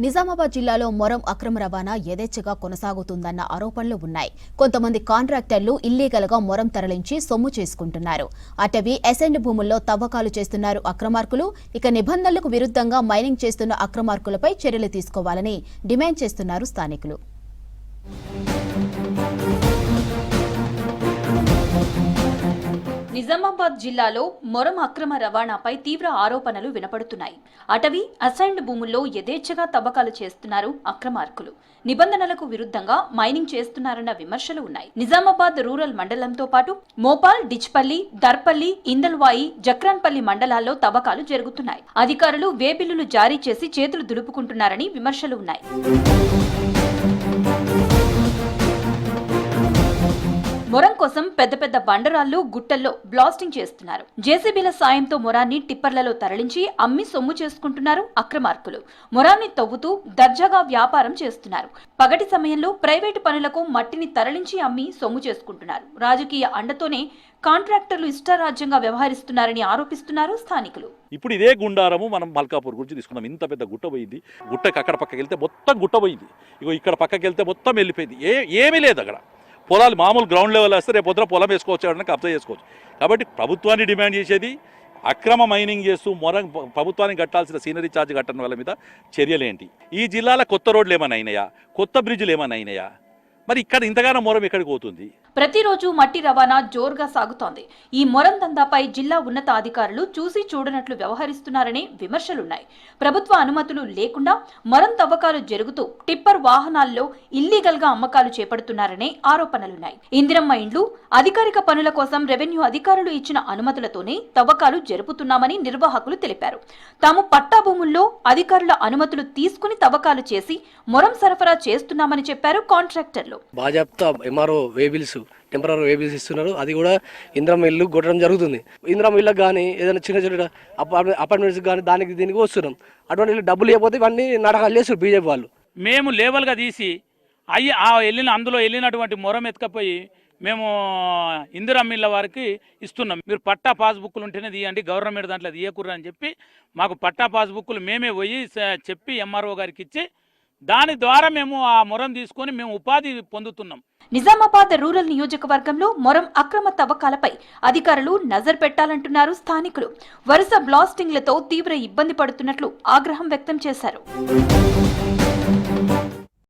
నిజామాబాద్ జిల్లాలో మొరం అక్రమ రవాణా యథేచ్ఛగా కొనసాగుతుందన్న ఆరోపణలు ఉన్నాయి. కొంతమంది కాంట్రాక్టర్లు ఇల్లీగల్గా మొరం తరలించి సొమ్ము చేసుకుంటున్నారు. అటవీ అసైన్డ్ భూముల్లో తవ్వకాలు చేస్తున్నారు అక్రమార్కులు. ఇక నిబంధనలకు విరుద్ధంగా మైనింగ్ చేస్తున్న అక్రమార్కులపై చర్యలు తీసుకోవాలని డిమాండ్ చేస్తున్నారు స్థానికులు. నిజామాబాద్ జిల్లాలో మొరం అక్రమ రవాణాపై తీవ్ర ఆరోపణలు వినపడుతున్నాయి. అటవీ అసైన్డ్ భూముల్లో యథేచ్ఛగా తవ్వకాలు చేస్తున్నారు అక్రమార్కులు. నిబంధనలకు విరుద్ధంగా మైనింగ్ చేస్తున్నారన్న విమర్శలు ఉన్నాయి. నిజామాబాద్ రూరల్ మండలంతో పాటు మోపాల్, డిచ్పల్లి, దర్పల్లి, ఇందల్వాయి, జక్రాన్పల్లి మండలాల్లో తవ్వకాలు జరుగుతున్నాయి. అధికారులు వేబిల్లులు జారీ చేసి చేతులు దులుపుకుంటున్నారని విమర్శలు ఉన్నాయి. మొరం కోసం పెద్ద పెద్ద బండరాళ్లు, గుట్టల్లో బ్లాస్టింగ్ చేస్తున్నారు. జేసీబీల సాయంతో మొరాన్ని టిప్పర్లలో తరలించి అమ్మి సొమ్ము చేసుకుంటున్నారు అక్రమార్కులు. మొరాన్ని తవ్వుతూ దర్జాగా వ్యాపారం చేస్తున్నారు. పగటి సమయంలో ప్రైవేటు పనులకు మట్టిని తరలించి అమ్మి సొమ్ము చేసుకుంటున్నారు. రాజకీయ అండతోనే కాంట్రాక్టర్లు ఇష్టారాజ్యంగా వ్యవహరిస్తున్నారని ఆరోపిస్తున్నారు స్థానికులు. ఇప్పుడు ఇదే గుండారము మనం మల్కాపూర్ గురించి తీసుకున్నాం. ఇంత పెద్ద గుట్ట పోయింది. గుట్టకి అక్కడ పక్కకి వెళ్తే మొత్తం గుట్ట పోయింది. ఇగో ఇక్కడ పక్కకి వెళ్తే మొత్తం వెళ్ళిపోయింది. ఏమీ లేదు అక్కడ. పొలాలు మామూలు గ్రౌండ్ లెవెల్ వస్తే రేపు పొద్దున పొలం వేసుకోవచ్చు, ఎవరైనా కబ్జా చేసుకోవచ్చు. కాబట్టి ప్రభుత్వాన్ని డిమాండ్ చేసేది అక్రమ మైనింగ్ చేస్తూ ప్రభుత్వానికి కట్టాల్సిన సీనరీ ఛార్జ్ కట్టడం వాళ్ళ మీద చర్యలేంటి? ఈ జిల్లాలో కొత్త రోడ్లు ఏమైనా అయినాయా? కొత్త బ్రిడ్జ్లు ఏమైనా అయినాయా? మరి ఇక్కడ ఇంతగానో మొరం ఎక్కడికి పోతుంది? ప్రతిరోజు మట్టి రవాణా జోరుగా సాగుతోంది. ఈ మొరం దందాపై జిల్లా ఉన్నత అధికారులు చూసి చూడనట్లు వ్యవహరిస్తున్నారనే విమర్శలున్నాయి. ప్రభుత్వ అనుమతులు లేకుండా మొరం తవ్వకాలు జరుగుతూ టిప్పర్ వాహనాల్లో ఇల్లీగల్ గా అమ్మకాలు చేపడుతున్నారనే ఆరోపణలున్నాయి. ఇందిరమ్మ ఇండ్లు, అధికారిక పనుల కోసం రెవెన్యూ అధికారులు ఇచ్చిన అనుమతులతోనే తవ్వకాలు జరుపుతున్నామని నిర్వాహకులు తెలిపారు. తాము పట్టా భూముల్లో అధికారుల అనుమతులు తీసుకుని తవ్వకాలు చేసి మొరం సరఫరా చేస్తున్నామని చెప్పారు కాంట్రాక్టర్లు. బాజాప్తా ఎంఆర్ఓ వేబిల్స్, టెంపరీ వేబిల్స్ ఇస్తున్నారు. అది కూడా ఇందిరమ్మ ఇల్లు కొట్టడం జరుగుతుంది. ఇందిరమ్మ ఇళ్ళకి కానీ ఏదైనా చిన్న చిన్న అపార్ట్మెంట్స్ కానీ దీనికి వస్తున్నాం. అటువంటి డబ్బులు ఇవ్వకపోతే ఇవన్నీ నాటకాలు చేస్తారు బీజేపీ వాళ్ళు. మేము లేవల్గా తీసి అందులో వెళ్ళినటువంటి మొరం ఎత్తుకపోయి మేము ఇందిరమ్మ ఇళ్ళ వారికి ఇస్తున్నాం. మీరు పట్టా పాస్బుక్లు ఉంటేనే తీయండి, గవర్నమెంట్ దాంట్లో తీయకూడదు అని చెప్పి మాకు పట్టా పాస్బుక్లు మేమే పోయి చెప్పి ఎంఆర్ఓ గారికి ఇచ్చి దాని ద్వారా మేము ఆ మొరం తీసుకొని మేము ఉపాధి పొందుతున్నాం. నిజామాబాద్ రూరల్ నియోజకవర్గంలో మొరం అక్రమ తవ్వకాలపై అధికారులు నజర్ పెట్టాలంటున్నారు స్థానికులు. వరుస బ్లాస్టింగ్లతో తీవ్ర ఇబ్బంది పడుతున్నట్లు ఆగ్రహం వ్యక్తం చేశారు.